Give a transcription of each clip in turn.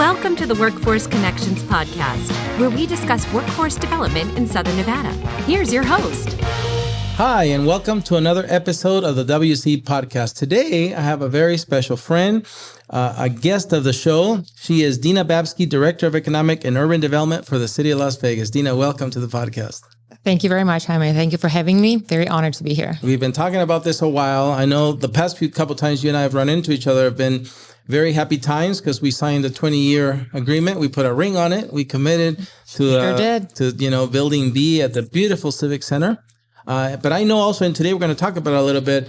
Welcome to the Workforce Connections podcast, where we discuss workforce development in Southern Nevada. Here's your host. Hi, and welcome to another episode of the WC podcast. Today, I have a very special friend, a guest of the show. She is Dina Babsky, Director of Economic and Urban Development for the City of Las Vegas. Dina, welcome to the podcast. Thank you very much, Jaime. Thank you for having me. Very honored to be here. We've been talking about this a while. I know the past couple times you and I have run into each other have been very happy times because we signed a 20-year agreement. We put a ring on it. We committed to building B at the beautiful Civic Center. But I know also, and today we're going to talk about it a little bit,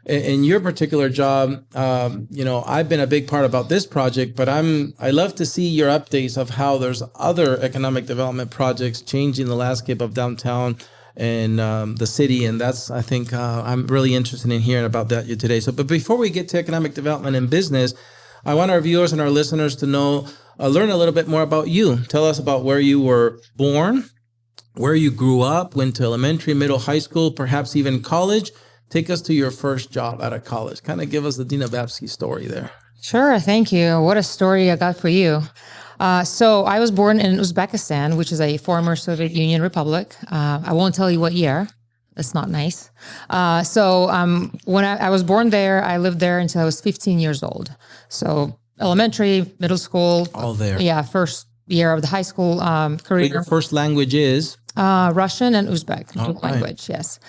in your particular job, I've been a big part about this project, but I love to see your updates of how there's other economic development projects changing the landscape of downtown and the city. And that's, I think, I'm really interested in hearing about that today. But before we get to economic development and business, I want our viewers and our listeners to learn a little bit more about you. Tell us about where you were born, where you grew up, went to elementary, middle, high school, perhaps even college. Take us to your first job out of college. Kind of give us the Dina Babsky story there. Sure. Thank you. What a story I got for you. So I was born in Uzbekistan, which is a former Soviet Union republic. I won't tell you what year. That's not nice. When I was born there, I lived there until I was 15 years old. So elementary, middle school. All there. Yeah. First year of the high school career. Your first language is? Russian and Uzbek language, yes.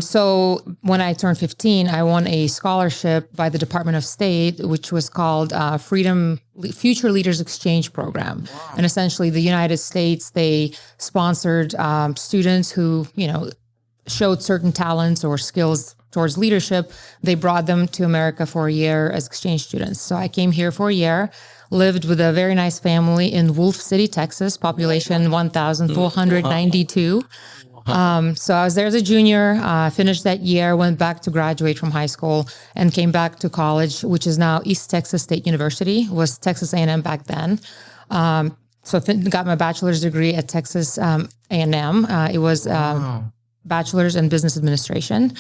So when I turned 15, I won a scholarship by the Department of State, which was called Future Leaders Exchange Program. Wow. And essentially the United States, they sponsored students who, showed certain talents or skills towards leadership. They brought them to America for a year as exchange students. So I came here for a year, lived with a very nice family in Wolf City, Texas, population 1,492. So I was there as a junior, finished that year, went back to graduate from high school and came back to college, which is now East Texas State University, was Texas A&M back then. So got my bachelor's degree at Texas A&M. It was bachelor's in business administration.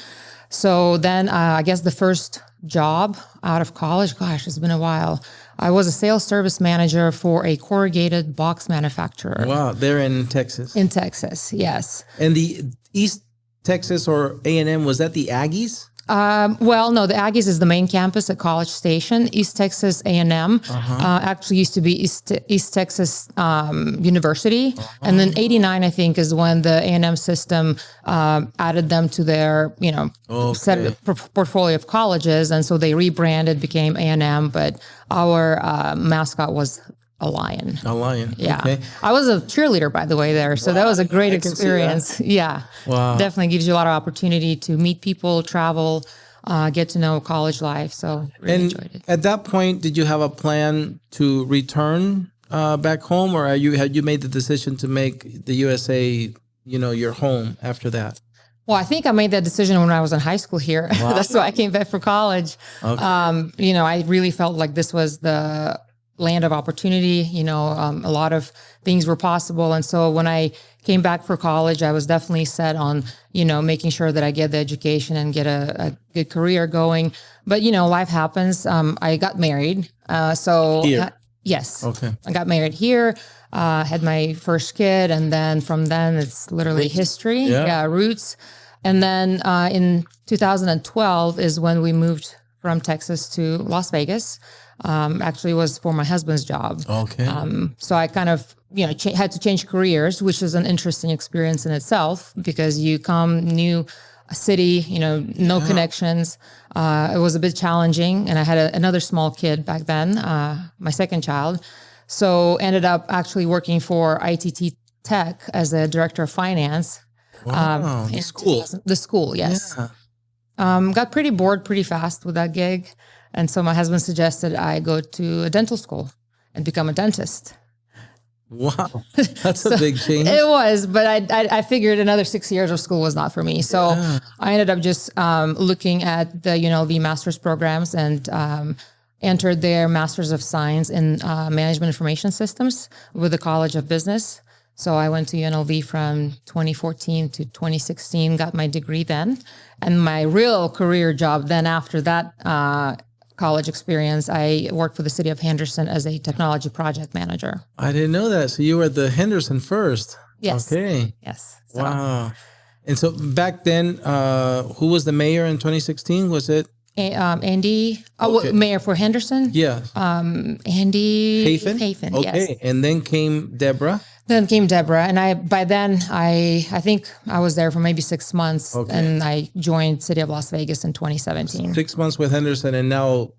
So then I guess the first job out of college, gosh, it's been a while. I was a sales service manager for a corrugated box manufacturer. Wow, they're in Texas. In Texas, yes. And the East Texas or A&M, was that the Aggies? Well, no, the Aggies is the main campus at College Station. East Texas A&M actually used to be East Texas University. And then 89, I think, is when the A&M system added them to their, set portfolio of colleges. And so they rebranded, became A&M, but our mascot was a lion. A lion. Yeah. Okay. I was a cheerleader, by the way, there. So that was a great experience. Yeah. Wow. Definitely gives you a lot of opportunity to meet people, travel, get to know college life. So really enjoyed it. At that point, did you have a plan to return back home, or had you made the decision to make the USA, your home after that? Well, I think I made that decision when I was in high school here. Wow. That's why I came back for college. Okay. I really felt like this was the land of opportunity. A lot of things were possible. And so when I came back for college, I was definitely set on, making sure that I get the education and get a good career going. But, life happens. I got married. Here? Yes. Okay. I got married here, had my first kid. And then from then it's literally history. Yeah, roots. And then in 2012 is when we moved from Texas to Las Vegas. Actually was for my husband's job. Okay. So I kind of, had to change careers, which is an interesting experience in itself because you come new city, no connections. It was a bit challenging, and I had another small kid back then, my second child. So ended up actually working for ITT Tech as a director of finance. Wow. The school. The school, yes. Yeah. Got pretty bored pretty fast with that gig. And so my husband suggested I go to a dental school and become a dentist. Wow. That's a big change. It was, but I figured another 6 years of school was not for me. So I ended up just looking at the UNLV master's programs and entered their Master's of Science in Management Information Systems with the College of Business. So I went to UNLV from 2014 to 2016, got my degree then. And my real career job then after that college experience, I worked for the City of Henderson as a technology project manager. I didn't know that. So you were at the Henderson first. Yes. Okay. Yes. So. Wow. And so back then, who was the mayor in 2016? Was it? Andy, mayor for Henderson? Yeah. Andy Hafen? Hafen, okay. yes. And then came Deborah? Then came Deborah. And by then, I think I was there for maybe 6 months. Okay. And I joined City of Las Vegas in 2017. 6 months with Henderson and now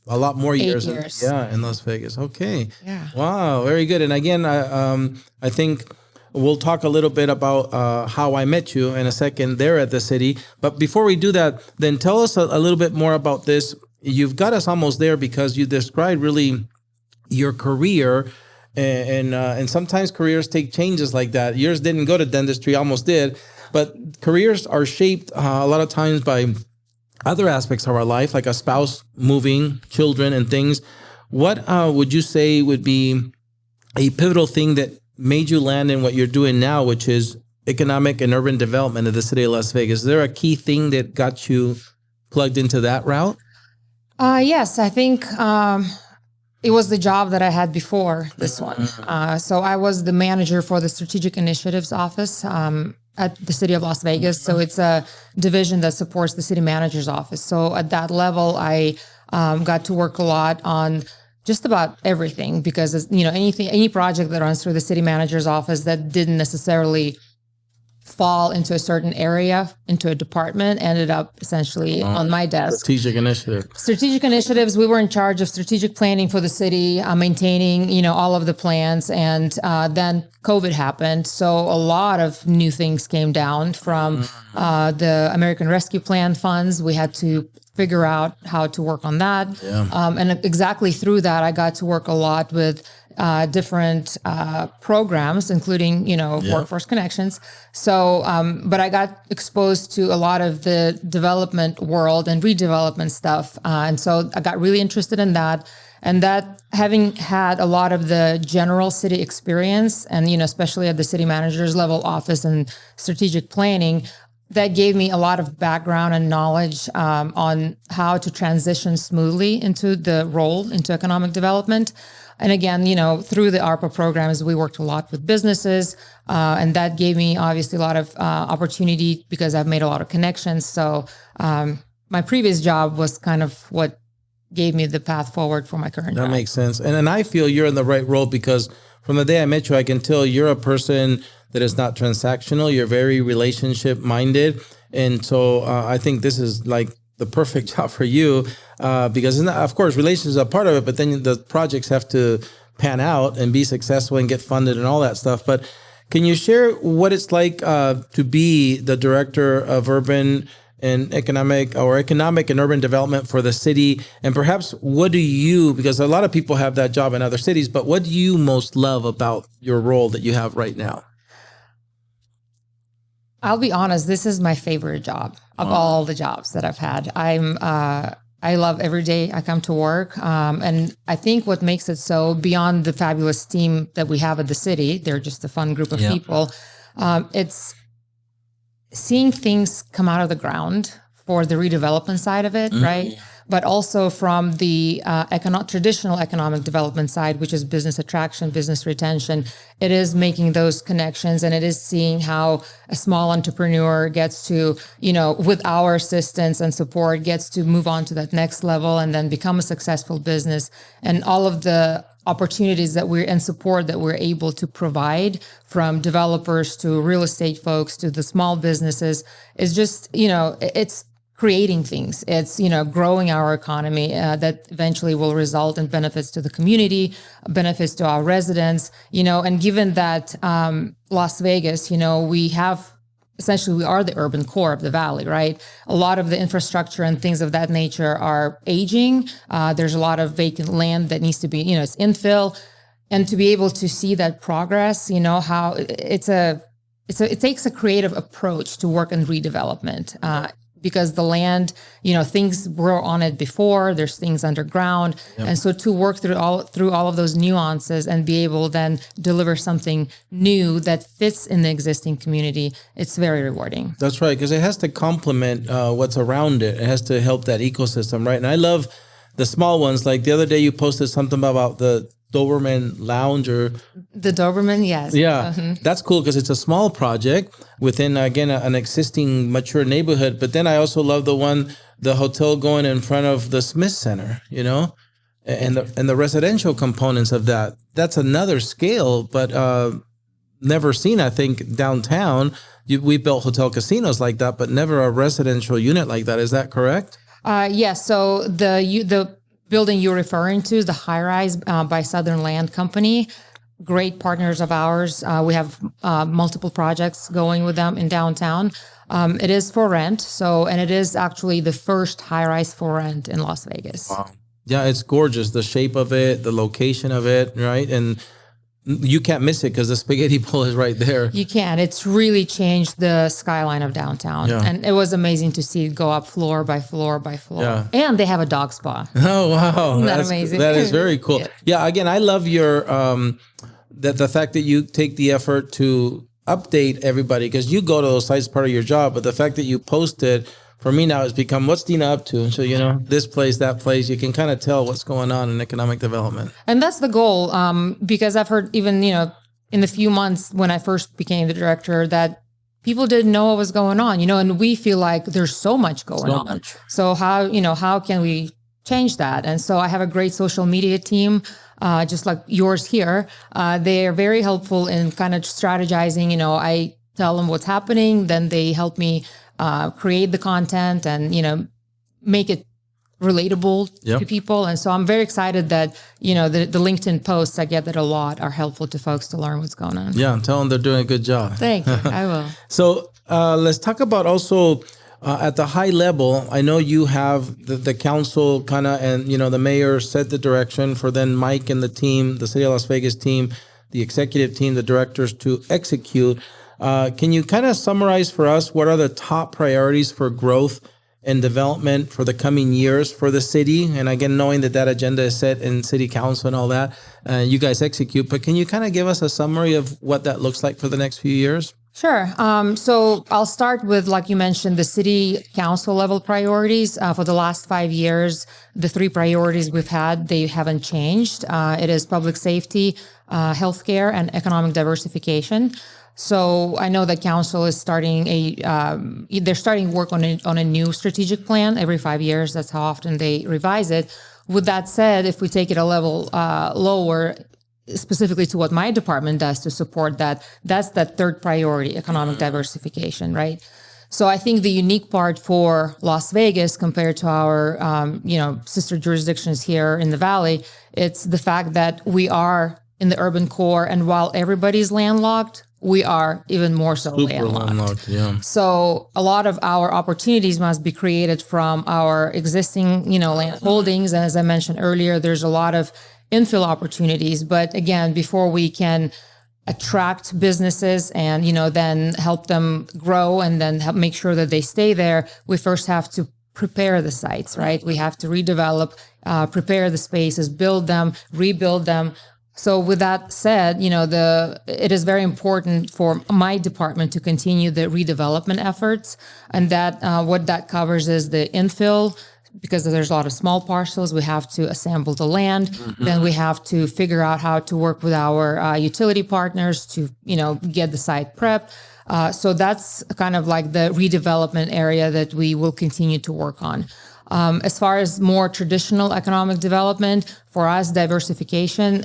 a lot more years. 8 years. In Las Vegas. Okay. Yeah. Wow. Very good. And again, I think we'll talk a little bit about how I met you in a second there at the city. But before we do that, then tell us a little bit more about this. You've got us almost there because you described really your career. And sometimes careers take changes like that. Yours didn't go to dentistry, almost did. But careers are shaped a lot of times by other aspects of our life, like a spouse moving, children, and things. What would you say would be a pivotal thing that made you land in what you're doing now, which is economic and urban development of the city of Las Vegas? Is there a key thing that got you plugged into that route? Yes, I think it was the job that I had before this one. So I was the manager for the Strategic Initiatives Office at the City of Las Vegas. So it's a division that supports the city manager's office. So at that level, I got to work a lot on just about everything, because any project that runs through the city manager's office that didn't necessarily fall into a certain area, into a department, ended up essentially on my desk. Strategic initiatives. We were in charge of strategic planning for the city, maintaining, all of the plans. And then COVID happened. So a lot of new things came down from the American Rescue Plan funds. We had to figure out how to work on that. Yeah. And exactly through that, I got to work a lot with different programs, including, Workforce Connections. So, but I got exposed to a lot of the development world and redevelopment stuff. And so I got really interested in that. And that, having had a lot of the general city experience and, especially at the city manager's level office and strategic planning, that gave me a lot of background and knowledge on how to transition smoothly into the role into economic development. And again, through the ARPA programs, we worked a lot with businesses, and that gave me obviously a lot of opportunity because I've made a lot of connections. So my previous job was kind of what gave me the path forward for my current job. That makes sense. And I feel you're in the right role because from the day I met you, I can tell you're a person that is not transactional. You're very relationship minded. And so I think this is like the perfect job for you because it's not, of course, relationships are part of it, but then the projects have to pan out and be successful and get funded and all that stuff. But can you share what it's like to be the director of urban and economic and urban development for the city? And perhaps what do you, because a lot of people have that job in other cities, but what do you most love about your role that you have right now? I'll be honest, this is my favorite job of all the jobs that I've had. I love every day I come to work. And I think what makes it so, beyond the fabulous team that we have at the city, they're just a fun group of people. It's seeing things come out of the ground for the redevelopment side of it, right? But also from the traditional economic development side, which is business attraction, business retention. It is making those connections, and it is seeing how a small entrepreneur gets to, with our assistance and support, gets to move on to that next level and then become a successful business. And all of the opportunities and support that we're able to provide, from developers to real estate folks to the small businesses, is just, it's creating things. It's, growing our economy that eventually will result in benefits to the community, benefits to our residents, and given that Las Vegas, we are the urban core of the valley, right? A lot of the infrastructure and things of that nature are aging. There's a lot of vacant land that needs to be, it's infill. And to be able to see that progress, how it takes a creative approach to work in redevelopment. Because the land, things were on it before, there's things underground. Yep. And so to work through all of those nuances and be able then deliver something new that fits in the existing community, it's very rewarding. That's right, because it has to complement what's around it. It has to help that ecosystem, right? And I love the small ones. Like the other day, you posted something about the Doberman Lounge or the Doberman, yes. Yeah, that's cool because it's a small project within, again, an existing mature neighborhood. But then I also love the hotel going in front of the Smith Center, you know, and the residential components of that. That's another scale, but never seen, I think, downtown. We built hotel casinos like that, but never a residential unit like that. Is that correct? Yes. So the building you're referring to is the high-rise by Southern Land Company. Great partners of ours. We have multiple projects going with them in downtown. It is for rent. And it is actually the first high-rise for rent in Las Vegas. Wow. Yeah, it's gorgeous. The shape of it, the location of it, right? And you can't miss it because the spaghetti bowl is right there. You can. It's really changed the skyline of downtown. Yeah. And it was amazing to see it go up floor by floor by floor. Yeah. And they have a dog spa. Oh, wow. Isn't that amazing? That is very cool. Yeah, again, I love your the fact that you take the effort to update everybody because you go to those sites part of your job, but the fact that you post it, for me now, it's become, what's Dina up to? So, you know, this place, that place, you can kind of tell what's going on in economic development. And that's the goal, because I've heard even, you know, in the few months when I first became the director that people didn't know what was going on, you know, and we feel like there's so much going on. So how can we change that? And so I have a great social media team, just like yours here. They are very helpful in kind of strategizing. You know, I tell them what's happening, then they help me create the content and, you know, make it relatable to people. And so I'm very excited that, you know, the LinkedIn posts, I get that a lot, are helpful to folks to learn what's going on. Yeah, tell them they're doing a good job. Thank you. I will. So let's talk about also at the high level. I know you have the council kind of, and, you know, the mayor set the direction for then Mike and the team, the City of Las Vegas team, the executive team, the directors to execute. Can you kind of summarize for us what are the top priorities for growth and development for the coming years for the city? And again, knowing that agenda is set in city council and all that, you guys execute. But can you kind of give us a summary of what that looks like for the next few years? Sure. So I'll start with, like you mentioned, the city council level priorities. For the last 5 years, the 3 priorities we've had, they haven't changed. It is public safety, healthcare, and economic diversification. So I know that council is starting they're starting work on a new strategic plan every 5 years. That's how often they revise it. With that said, if we take it a level lower, specifically to what my department does to support that, that's that third priority, economic diversification, right? So I think the unique part for Las Vegas compared to our, sister jurisdictions here in the Valley, it's the fact that we are in the urban core, and while everybody's landlocked, we are even more so landlocked. Yeah. So a lot of our opportunities must be created from our existing, land holdings. And as I mentioned earlier, there's a lot of infill opportunities. But again, before we can attract businesses and, then help them grow and then help make sure that they stay there, we first have to prepare the sites, right? We have to redevelop, prepare the spaces, build them, rebuild them. So with that said, it is very important for my department to continue the redevelopment efforts. And that what that covers is the infill, because there's a lot of small parcels. We have to assemble the land. Mm-hmm. Then we have to figure out how to work with our utility partners to, get the site prepped. So that's kind of like the redevelopment area that we will continue to work on. As far as more traditional economic development, for us, diversification,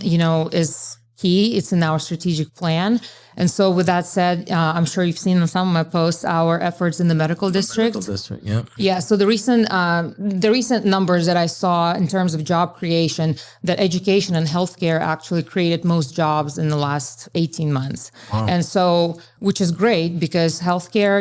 is key. It's in our strategic plan. And so with that said, I'm sure you've seen in some of my posts, our efforts in the medical district. Medical district, yeah. Yeah. So the recent numbers that I saw in terms of job creation, that education and healthcare actually created most jobs in the last 18 months. Wow. And so, which is great because healthcare,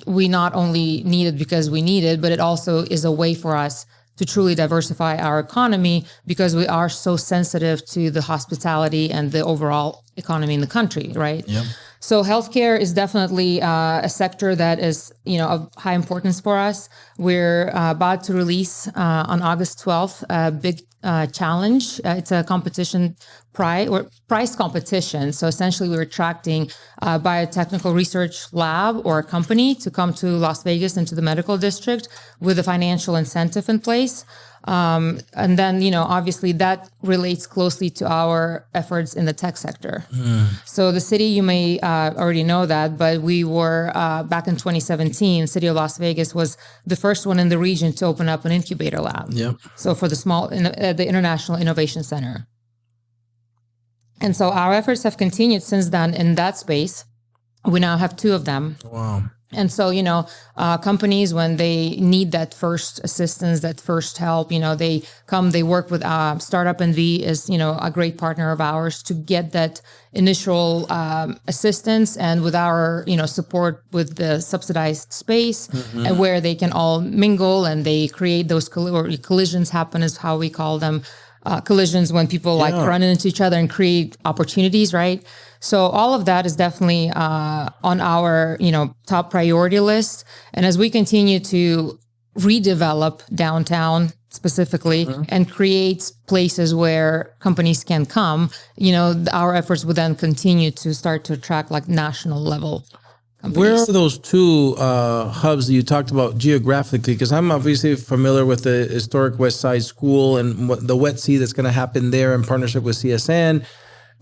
we not only need it because we need it, but it also is a way for us to truly diversify our economy because we are so sensitive to the hospitality and the overall economy in the country, right? Yeah. So healthcare is definitely a sector that is, of high importance for us. We're about to release on August 12th a big challenge. It's a competition price competition. So essentially, we were attracting a biotechnical research lab or a company to come to Las Vegas into the medical district with a financial incentive in place. And then, obviously that relates closely to our efforts in the tech sector. So the city, you may already know that, but we were back in 2017, City of Las Vegas was the first one in the region to open up an incubator lab. Yep. So for the International Innovation Center. And so our efforts have continued since then in that space. We now have 2 of them. Wow. And so, companies, when they need that first assistance, that first help, they come, they work with Startup NV is, a great partner of ours to get that initial assistance, and with our, support with the subsidized space and where they can all mingle and they create those collisions happen is how we call them. Collisions when people run into each other and create opportunities, right? So all of that is definitely on our, top priority list. And as we continue to redevelop downtown specifically and create places where companies can come, our efforts would then continue to start to attract national level companies. Where are those 2 hubs that you talked about geographically? Because I'm obviously familiar with the historic West Side School and the wet sea that's going to happen there in partnership with CSN.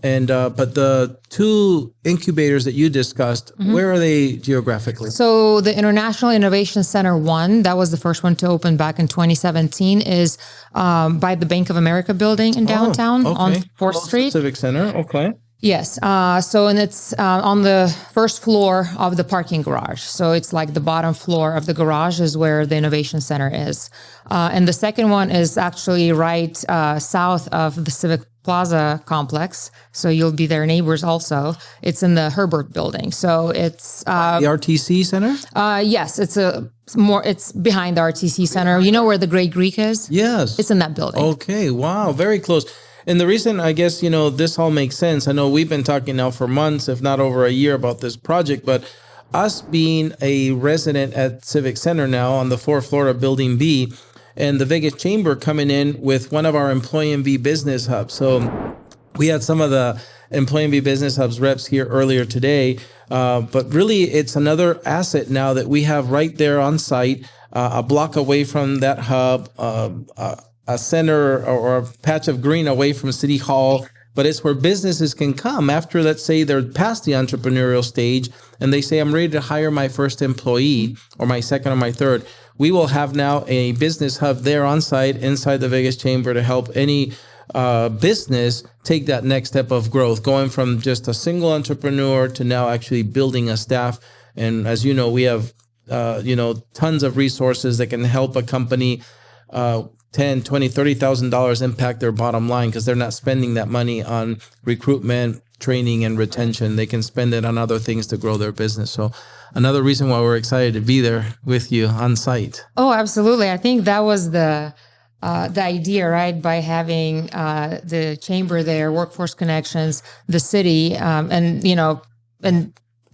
And but the 2 incubators that you discussed, where are they geographically? So the International Innovation Center 1, that was the first one to open back in 2017, is by the Bank of America building in downtown on 4th Street. Civic Center, okay. Yes. And it's on the first floor of the parking garage. So it's like the bottom floor of the garage is where the Innovation Center is. And the second one is actually right south of the Civic Plaza complex. So you'll be their neighbors also. It's in the Herbert building. So it's the RTC Center? Yes, it's behind the RTC Center. You know where the Great Greek is? Yes. It's in that building. Okay. Wow. Very close. And the reason, I guess, this all makes sense. I know we've been talking now for months, if not over a year, about this project, but us being a resident at Civic Center now on the 4th floor of Building B, and the Vegas Chamber coming in with one of our Employee NV business hubs. So we had some of the Employee NV business hubs reps here earlier today, but really it's another asset now that we have right there on site, a block away from that hub, a center or a patch of green away from City Hall, but it's where businesses can come after, let's say, they're past the entrepreneurial stage and they say, I'm ready to hire my first employee or my second or my third. We will have now a business hub there on site inside the Vegas Chamber to help any business take that next step of growth, going from just a single entrepreneur to now actually building a staff. And as you know, we have, tons of resources that can help a company $10, $20, $30,000 impact their bottom line because they're not spending that money on recruitment, training, and retention. They can spend it on other things to grow their business. So another reason why we're excited to be there with you on site. Oh, absolutely. I think that was the idea, right? By having the chamber there, workforce connections, the city, and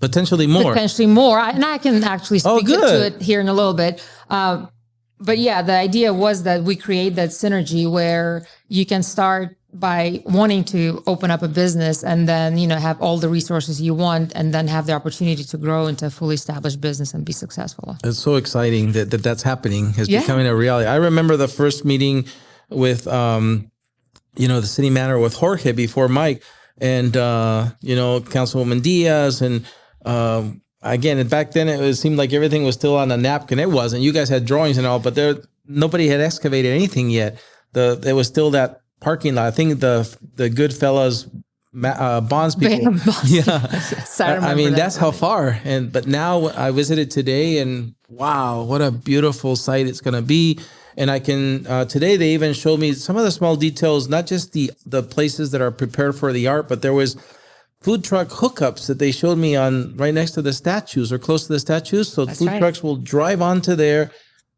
potentially more. And I can actually speak to it here in a little bit. But yeah, the idea was that we create that synergy where you can start by wanting to open up a business and then, have all the resources you want and then have the opportunity to grow into a fully established business and be successful. It's so exciting that's happening. It's becoming a reality. I remember the first meeting with, the city manager with Jorge before Mike and, Councilwoman Diaz and, again, back then it seemed like everything was still on a napkin. It wasn't. You guys had drawings and all, but nobody had excavated anything yet. There was still that parking lot. I think the Goodfellas bonds people. Yes, I mean, that's how far. But now I visited today, and wow, what a beautiful site it's going to be. And I can today they even showed me some of the small details, not just the places that are prepared for the art, but there was food truck hookups that they showed me on right next to the statues or close to the statues. So that's food trucks will drive onto there,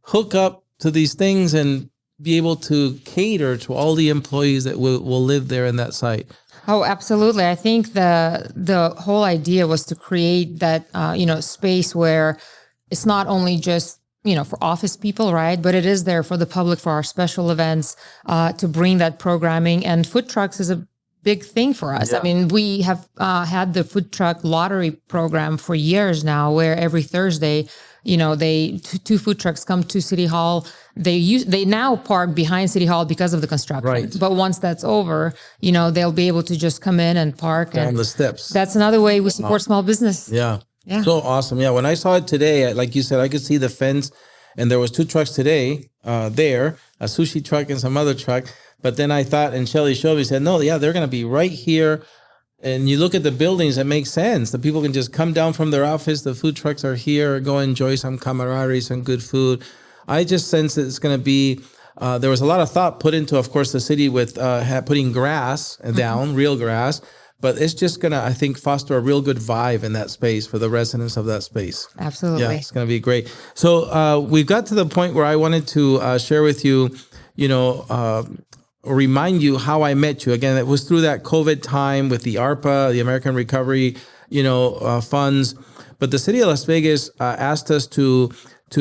hook up to these things, and be able to cater to all the employees that will live there in that site. Oh, absolutely. I think the whole idea was to create that, space where it's not only just, for office people, right? But it is there for the public, for our special events, to bring that programming. And food trucks is a big thing for us. I mean, we have had the food truck lottery program for years now, where every Thursday, two food trucks come to City Hall. They now park behind City Hall because of the construction. Right. But once that's over, they'll be able to just come in and park down the steps. That's another way we support small business. Yeah. So awesome. Yeah. When I saw it today, like you said, I could see the fence, and there was 2 trucks today there, a sushi truck and some other truck. But then I thought, and Shelly showed me, said, no, yeah, they're going to be right here. And you look at the buildings, it makes sense. The people can just come down from their office. The food trucks are here, go enjoy some camaraderie, some good food. I just sense that it's going to be, there was a lot of thought put into, of course, the city with putting grass down, real grass. But it's just going to, I think, foster a real good vibe in that space for the residents of that space. Absolutely. Yeah, it's going to be great. So we've got to the point where I wanted to share with you, remind you how I met you. Again, it was through that COVID time with the ARPA, the American Recovery, funds. But the city of Las Vegas asked us to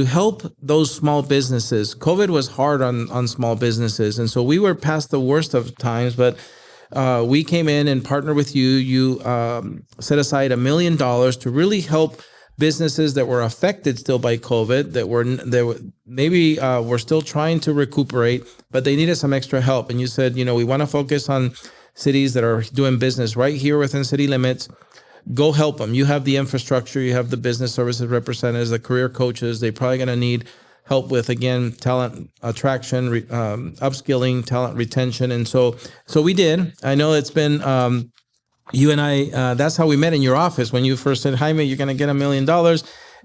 help those small businesses. COVID was hard on small businesses. And so we were past the worst of times, but we came in and partnered with you. You set aside $1 million to really help businesses that were affected still by COVID, that were still trying to recuperate, but they needed some extra help. And you said, we want to focus on cities that are doing business right here within city limits. Go help them. You have the infrastructure, you have the business services representatives, the career coaches. They're probably going to need help with, again, talent attraction, upskilling, talent retention. And so we did. I know it's been, you and I, that's how we met in your office when you first said, Jaime, you're going to get $1 million.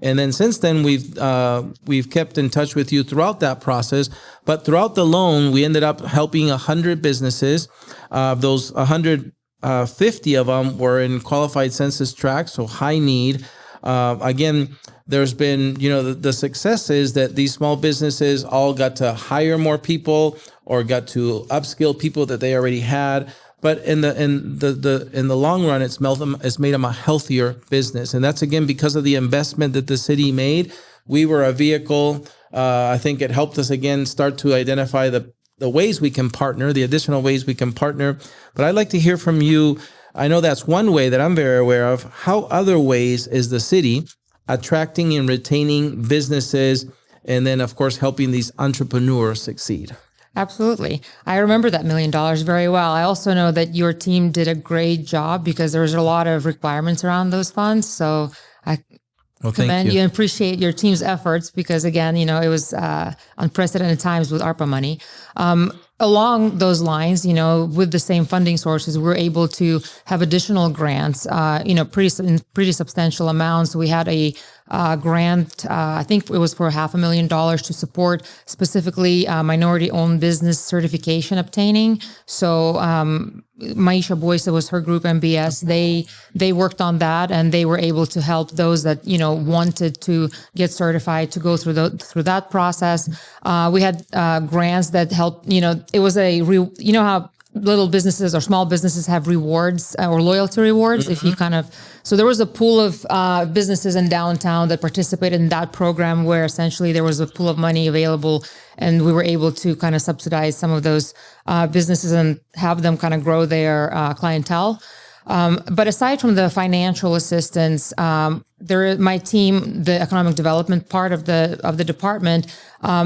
And then since then, we've kept in touch with you throughout that process. But throughout the loan, we ended up helping 100 businesses. Those 150 of them were in qualified census tracts, so high need. Again, there's been, the success is that these small businesses all got to hire more people or got to upskill people that they already had. But in the long run, it's made them a healthier business. And that's, again, because of the investment that the city made. We were a vehicle. I think it helped us, again, start to identify the ways we can partner, the additional ways we can partner. But I'd like to hear from you. I know that's one way that I'm very aware of. How other ways is the city attracting and retaining businesses, and then, of course, helping these entrepreneurs succeed? Absolutely. I remember that $1 million very well. I also know that your team did a great job because there was a lot of requirements around those funds. So I commend you and appreciate your team's efforts because, again, it was unprecedented times with ARPA money. Along those lines, with the same funding sources, we're able to have additional grants, pretty substantial amounts. We had a grant, I think it was for $500,000 to support specifically minority-owned business certification obtaining. So Maisha Boyce was her group, MBS. They worked on that, and they were able to help those that wanted to get certified to go through that process. We had grants that helped. It was how little businesses or small businesses have rewards or loyalty rewards. Mm-hmm. If you so there was a pool of businesses in downtown that participated in that program where essentially there was a pool of money available, and we were able to kind of subsidize some of those businesses and have them kind of grow their clientele. But aside from the financial assistance, my team, the economic development part of the department,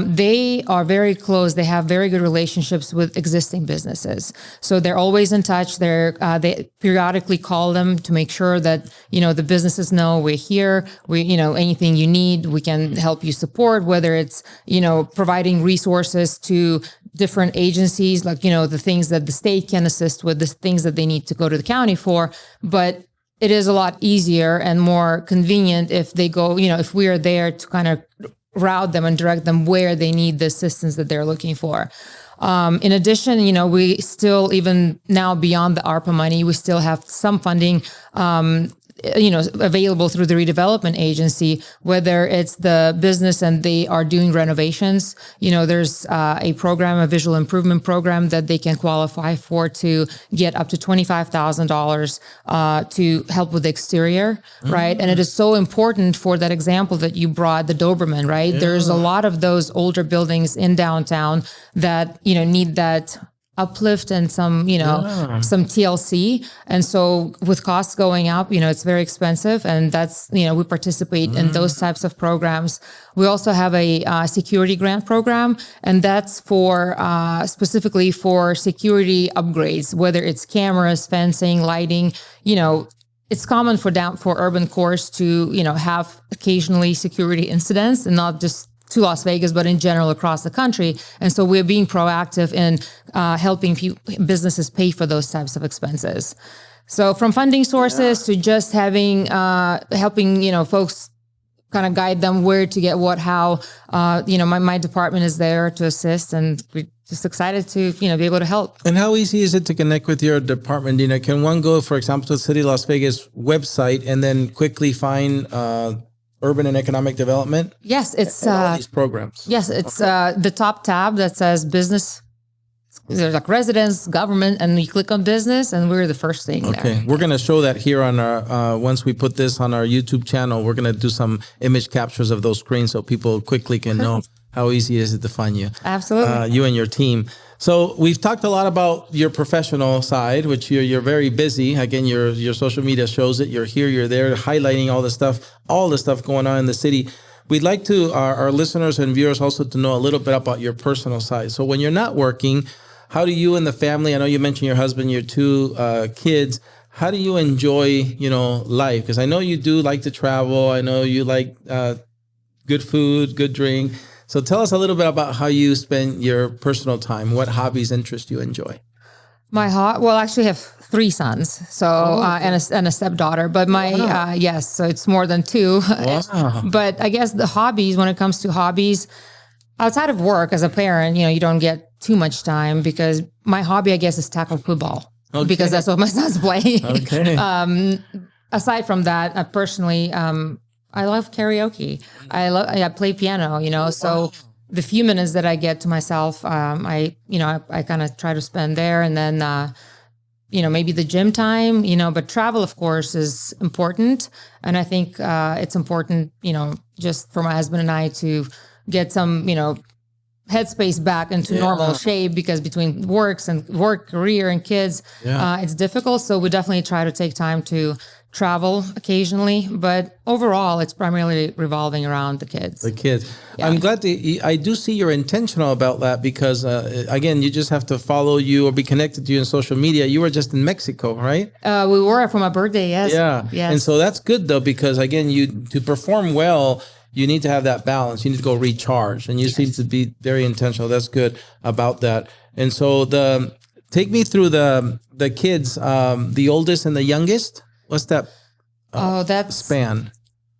they are very close. They have very good relationships with existing businesses. So they're always in touch. They periodically call them to make sure that, the businesses know we're here. Anything you need, we can help you support, whether it's, providing resources to different agencies, like, the things that the state can assist with, the things that they need to go to the county for. But it is a lot easier and more convenient if they go, if we are there to kind of route them and direct them where they need the assistance that they're looking for. In addition, we still, even now beyond the ARPA money, we still have some funding, available through the redevelopment agency, whether it's the business and they are doing renovations. There's a program, a visual improvement program that they can qualify for to get up to $25,000 to help with the exterior, right? And it is so important for that example that you brought, the Doberman, right? Yeah. There's a lot of those older buildings in downtown that, need that uplift and some, some TLC. And so with costs going up, it's very expensive. And that's, we participate in those types of programs. We also have a security grant program, and that's for specifically for security upgrades, whether it's cameras, fencing, lighting. It's common for urban cores to, have occasionally security incidents, and not just to Las Vegas, but in general across the country. And so we're being proactive in helping businesses pay for those types of expenses. So from funding sources to just having, helping, folks kind of guide them where to get what, how, my department is there to assist, and we're just excited to, be able to help. And how easy is it to connect with your department, Dina? Can one go, for example, to the City of Las Vegas website and then quickly find urban and economic development? Yes, it's all these programs. Yes, it's the top tab that says business. There's like residence, government, and you click on business, and we're the first thing there. Okay, we're going to show that here on our, once we put this on our YouTube channel, we're going to do some image captures of those screens so people quickly can know how easy is it to find you. Absolutely. You and your team. So we've talked a lot about your professional side, which you're very busy. Again, your social media shows it. You're here, you're there, highlighting all the stuff going on in the city. We'd like to our listeners and viewers also to know a little bit about your personal side. So when you're not working, how do you and the family, I know you mentioned your husband, your two kids, how do you enjoy, life? Because I know you do like to travel. I know you like good food, good drink. So tell us a little bit about how you spend your personal time. What hobbies, interests you enjoy? Well, I actually have 3 sons, so and a stepdaughter. But yes, so it's more than 2. Wow. But I guess the hobbies, when it comes to hobbies, outside of work as a parent, you don't get too much time, because my hobby, I guess, is tackle football, because that's what my sons play. Okay. Aside from that, personally, I love karaoke. I play piano, so the few minutes that I get to myself, I kind of try to spend there, and then, maybe the gym time, but travel, of course, is important. And I think, it's important, just for my husband and I to get some, headspace back into normal shape, because between work, career, and kids, it's difficult. So we definitely try to take time to travel occasionally, but overall it's primarily revolving around the kids. Yeah. I'm glad I do see you're intentional about that, because again, you just have to follow you or be connected to you in social media. You were just in Mexico, right? We were for my birthday. Yes. Yeah. Yes. And so that's good though, because again, to perform well, you need to have that balance. You need to go recharge, and you seem to be very intentional. That's good about that. And so take me through the kids, the oldest and the youngest. What's that? That's span.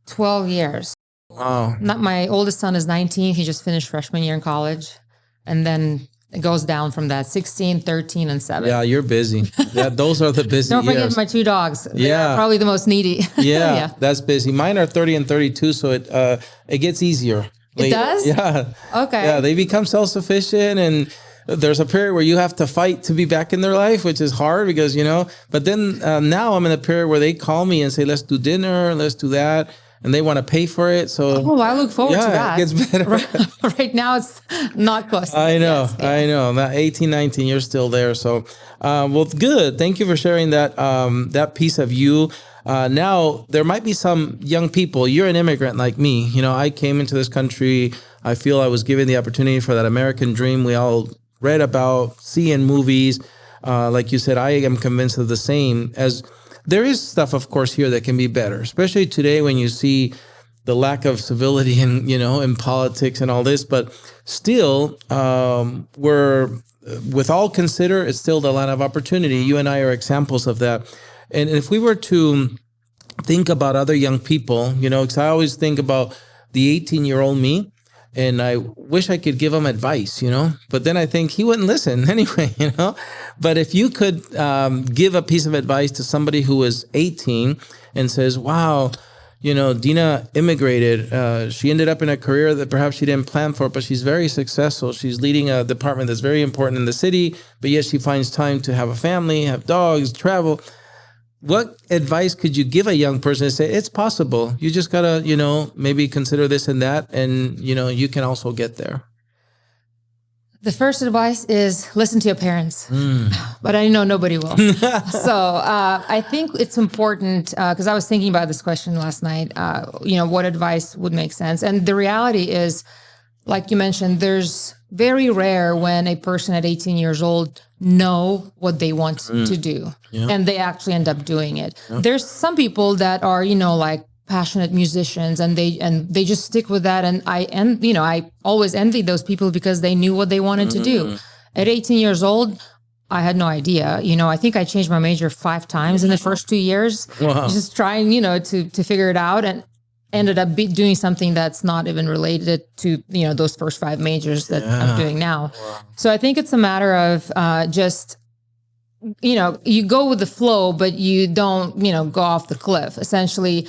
12 years. Wow. Not my oldest son is 19. He just finished freshman year in college. And then it goes down from that, 16, 13, and 7. Yeah, you're busy. Those are the busy Don't forget years. my 2 dogs. They're probably the most needy. Yeah, that's busy. Mine are 30 and 32, so it gets easier. It does? Yeah. Okay. Yeah, they become self-sufficient, and there's a period where you have to fight to be back in their life, which is hard because, but then now I'm in a period where they call me and say, let's do dinner, let's do that. And they want to pay for it. So I look forward to that. It gets better. Right now, it's not close. I know. That 18, 19, you're still there. So, well, good. Thank you for sharing that piece of you. Now, there might be some young people. You're an immigrant like me. I came into this country. I feel I was given the opportunity for that American dream we all read about, see in movies. Like you said, I am convinced of the same. As there is stuff, of course, here that can be better, especially today when you see the lack of civility in politics and all this. But still, with all considered, it's still a lot of opportunity. You and I are examples of that. And if we were to think about other young people, because I always think about the 18-year-old me, and I wish I could give him advice, but then I think he wouldn't listen anyway, But if you could give a piece of advice to somebody who is 18 and says, wow, Dina immigrated. She ended up in a career that perhaps she didn't plan for, but she's very successful. She's leading a department that's very important in the city, but yet she finds time to have a family, have dogs, travel. What advice could you give a young person to say, it's possible? You just got to, maybe consider this and that, and, you can also get there. The first advice is listen to your parents, but I know nobody will. So I think it's important because I was thinking about this question last night. What advice would make sense? And the reality is, like you mentioned, there's very rare when a person at 18 years old know what they want to do, and they actually end up doing it. There's some people that are, like passionate musicians and they just stick with that. And I always envy those people because they knew what they wanted to do. At 18 years old, I had no idea. I think I changed my major 5 times in the first 2 years, just trying, to figure it out, and ended up doing something that's not even related to, those first 5 majors that I'm doing now. So I think it's a matter of just, you go with the flow, but you don't, go off the cliff. Essentially,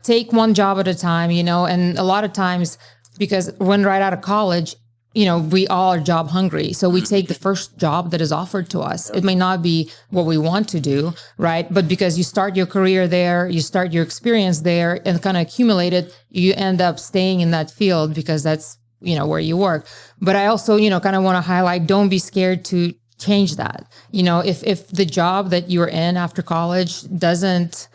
take one job at a time, and a lot of times, because when right out of college, we all are job hungry. So we take the first job that is offered to us. It may not be what we want to do, right? But because you start your career there, you start your experience there and kind of accumulate it, you end up staying in that field because that's, where you work. But I also, kind of want to highlight, don't be scared to change that. If the job that you're in after college doesn't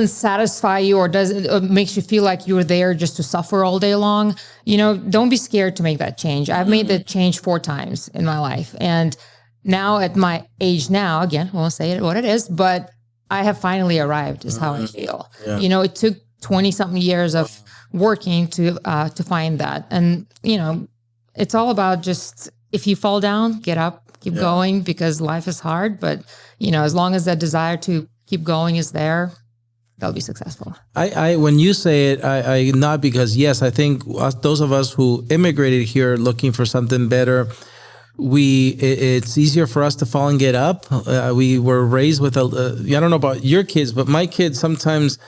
satisfy you or makes you feel like you're there just to suffer all day long, don't be scared to make that change. I've made that change 4 times in my life. And now at my age now, again, I won't say it what it is, but I have finally arrived is how I feel. Yeah. It took 20 something years of working to find that. And, it's all about just, if you fall down, get up, keep going, because life is hard. But, as long as that desire to keep going is there, they'll be successful. I when you say it, I nod because yes, I think those of us who immigrated here looking for something better, it's easier for us to fall and get up. We were raised with I don't know about your kids, but my kids sometimes,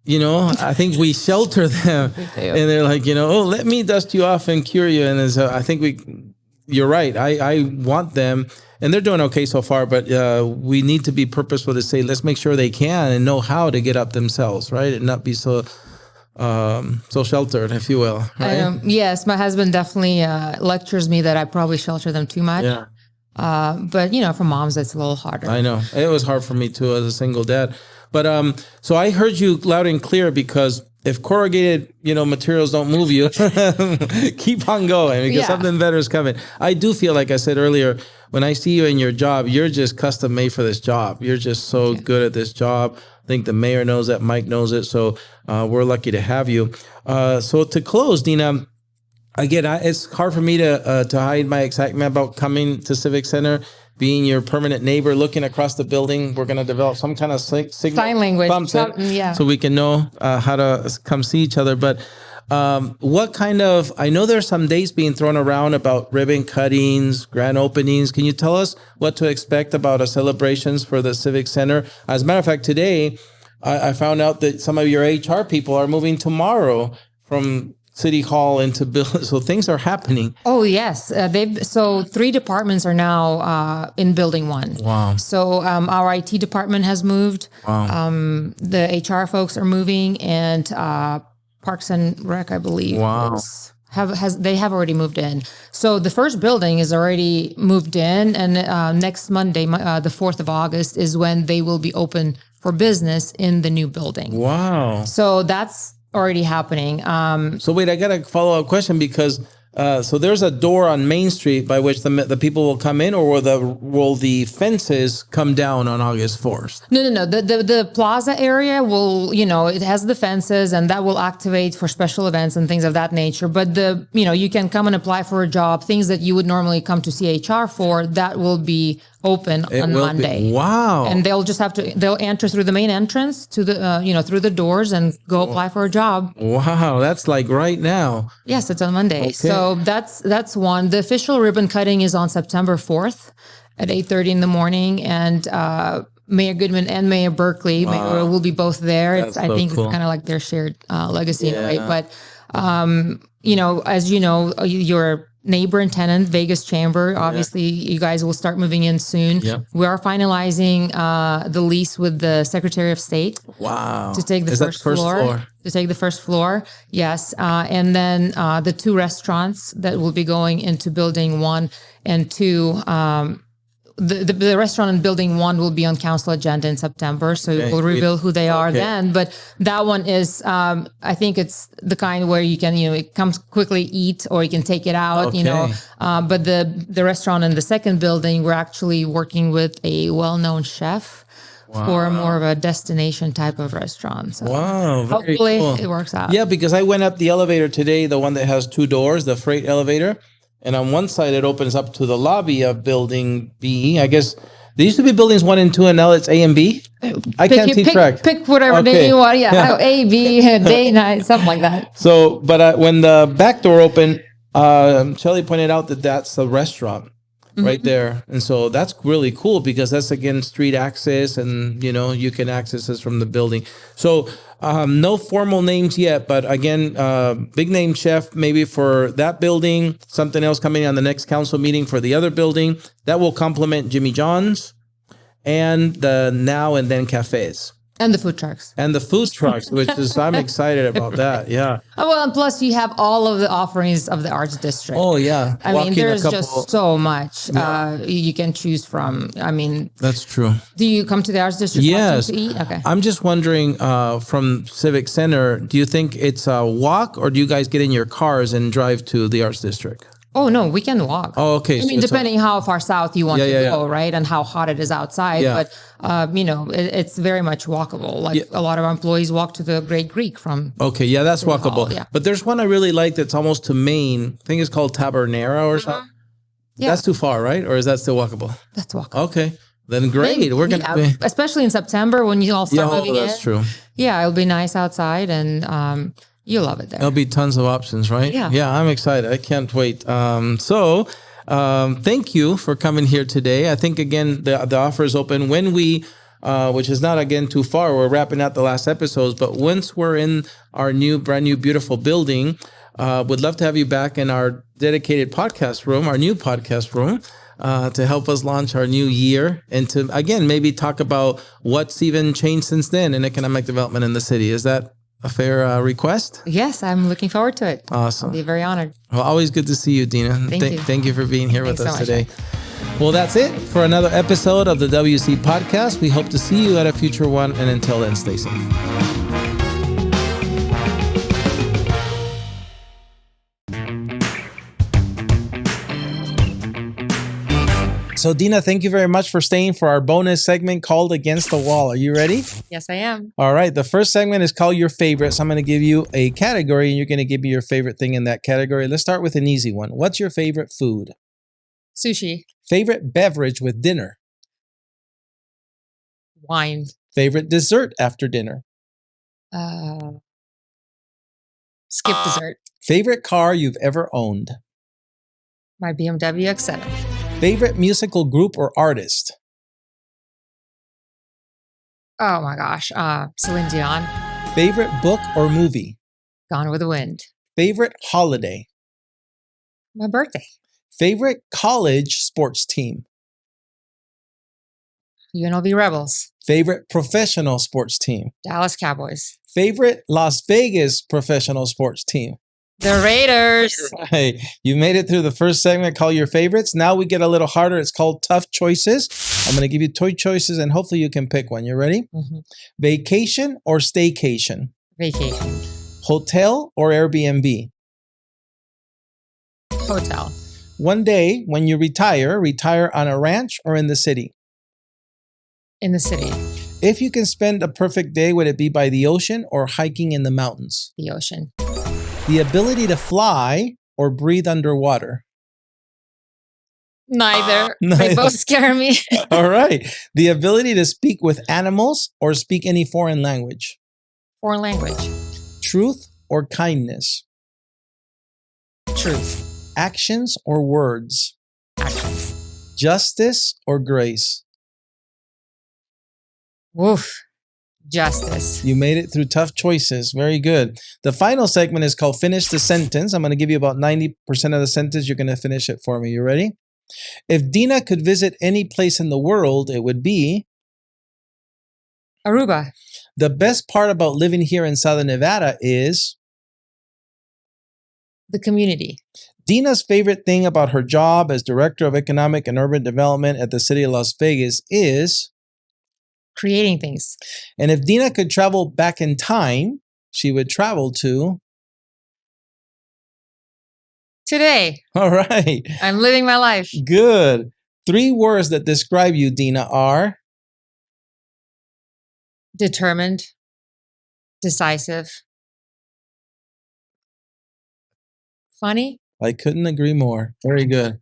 I think we shelter them, and they're like, let me dust you off and cure you. And so I think you're right. I want them. And they're doing okay so far, but we need to be purposeful to say, let's make sure they can and know how to get up themselves, right? And not be so sheltered, if you will, right? Yes, my husband definitely lectures me that I probably shelter them too much. Yeah. But, for moms, it's a little harder. I know. It was hard for me, too, as a single dad. But so I heard you loud and clear because if corrugated, materials don't move you, keep on going because something better is coming. I do feel like I said earlier, when I see you in your job, you're just custom made for this job. You're just so good at this job. I think the mayor knows that, Mike knows it. So we're lucky to have you. So to close, Dina, again, it's hard for me to hide my excitement about coming to Civic Center, being your permanent neighbor, looking across the building. We're going to develop some kind of signal, sign language, so we can know how to come see each other. But what kind of, I know there's some dates being thrown around about ribbon cuttings, grand openings. Can you tell us what to expect about the celebrations for the Civic Center? As a matter of fact, today, I found out that some of your HR people are moving tomorrow from City Hall into building, so things are happening. Oh yes, so 3 departments are now in Building 1. Wow! So our IT department has moved. Wow! The HR folks are moving, and Parks and Rec, I believe. Wow! They have already moved in. So the first building is already moved in, and next Monday, the 4th of August, is when they will be open for business in the new building. Wow! So that's already happening. So wait, I got a follow-up question because so there's a door on Main Street by which the people will come in, or will the fences come down on August 4th? No. The plaza area will, it has the fences, and that will activate for special events and things of that nature. But you can come and apply for a job, things that you would normally come to CHR for, that will be open on Monday. Wow. And they'll enter through the main entrance to the, through the doors and go apply for a job. Wow. That's like right now. Yes, it's on Monday. Okay. So that's one. The official ribbon cutting is on September 4th at 8:30 in the morning. And, Mayor Goodman and Mayor Berkeley will be both there. I think cool. It's kind of like their shared legacy, right? But, as you know, your neighbor and tenant, Vegas Chamber. Obviously, you guys will start moving in soon. Yep. We are finalizing the lease with the Secretary of State. Wow. To take the first floor. To take the first floor, yes. And then the 2 restaurants that will be going into building 1 and 2. The restaurant in building 1 will be on council agenda in September. So we'll reveal who they are then. But that one is, I think it's the kind where you can, it comes quickly eat or you can take it out, but the restaurant in the second building, we're actually working with a well-known chef. Wow. For more of a destination type of restaurant. So hopefully cool. It works out. Yeah, because I went up the elevator today, the one that has 2 doors, the freight elevator. And on one side, it opens up to the lobby of building B. I guess there used to be buildings 1 and 2, and now it's A and B. I can't keep track. Pick whatever name you want. Yeah. A, B, day, night, something like that. So, but when the back door opened, Shelly pointed out that that's the restaurant. Right there. And so that's really cool because that's, again, street access and, you can access this from the building. So no formal names yet, but again, big name chef maybe for that building, something else coming on the next council meeting for the other building that will complement Jimmy John's and the Now and Then cafes. And the food trucks. And the food trucks, which is, I'm excited about that. Yeah. Well, and plus you have all of the offerings of the Arts District. Oh, yeah. I mean, there's just so much you can choose from. I mean, that's true. Do you come to the Arts District yes. to eat? Okay. I'm just wondering from Civic Center, do you think it's a walk or do you guys get in your cars and drive to the Arts District? Oh, no, we can walk. Oh, okay. I mean, depending how far south you want to go, right? And how hot it is outside. Yeah. But, it's very much walkable. Like a lot of our employees walk to the Great Greek from. Okay, yeah, that's walkable. Yeah. But there's one I really like that's almost to Maine. I think it's called Tabernera or something. Yeah. That's too far, right? Or is that still walkable? That's walkable. Okay. Then great. Maybe, we're going to be. Especially in September when you all start moving in. That's true. Yeah, it'll be nice outside and you'll love it there. There'll be tons of options, right? Yeah. Yeah, I'm excited. I can't wait. So thank you for coming here today. I think, again, the offer is open when we, which is not, again, too far. We're wrapping out the last episodes. But once we're in our brand new, beautiful building, would love to have you back in our dedicated podcast room, our new podcast room, to help us launch our new year and to, again, maybe talk about what's even changed since then in economic development in the city. Is that a fair request? Yes, I'm looking forward to it. Awesome. I'll be very honored. Well, always good to see you, Dina. Thank you for being here with us today. Well, that's it for another episode of the WC Podcast. We hope to see you at a future one. And until then, stay safe. So, Dina, thank you very much for staying for our bonus segment called Against the Wall. Are you ready? Yes, I am. All right. The first segment is called Your Favorite. So I'm going to give you a category, and you're going to give me your favorite thing in that category. Let's start with an easy one. What's your favorite food? Sushi. Favorite beverage with dinner? Wine. Favorite dessert after dinner? Skip dessert. Favorite car you've ever owned? My BMW X7. Favorite musical group or artist? Oh my gosh. Celine Dion. Favorite book or movie? Gone with the Wind. Favorite holiday? My birthday. Favorite college sports team? UNLV Rebels. Favorite professional sports team? Dallas Cowboys. Favorite Las Vegas professional sports team? The Raiders. Right. You made it through the first segment called Your Favorites. Now we get a little harder. It's called Tough Choices. I'm going to give you two choices and hopefully you can pick one. You ready? Mm-hmm. Vacation or staycation? Vacation. Hotel or Airbnb? Hotel. One day when you retire on a ranch or in the city? In the city. If you can spend a perfect day, would it be by the ocean or hiking in the mountains? The ocean. The ability to fly or breathe underwater? Neither. They both scare me. All right. The ability to speak with animals or speak any foreign language? Foreign language. Truth or kindness? Truth. Actions or words? Actions. Justice or grace? Woof. Justice. You made it through tough choices. Very good. The final segment is called Finish the Sentence. I'm going to give you about 90% of the sentence. You're going to finish it for me. You ready? If Dina could visit any place in the world, it would be Aruba. The best part about living here in Southern Nevada is the community. Dina's favorite thing about her job as Director of Economic and Urban Development at the City of Las Vegas is creating things. And if Dina could travel back in time, she would travel to today. All right. I'm living my life. Good. 3 words that describe you, Dina, are determined, decisive, funny. I couldn't agree more. Very good.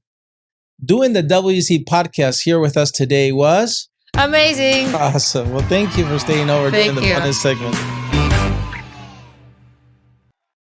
Doing the WC podcast here with us today was amazing. Awesome. Well, thank you for staying over during the funnest segment.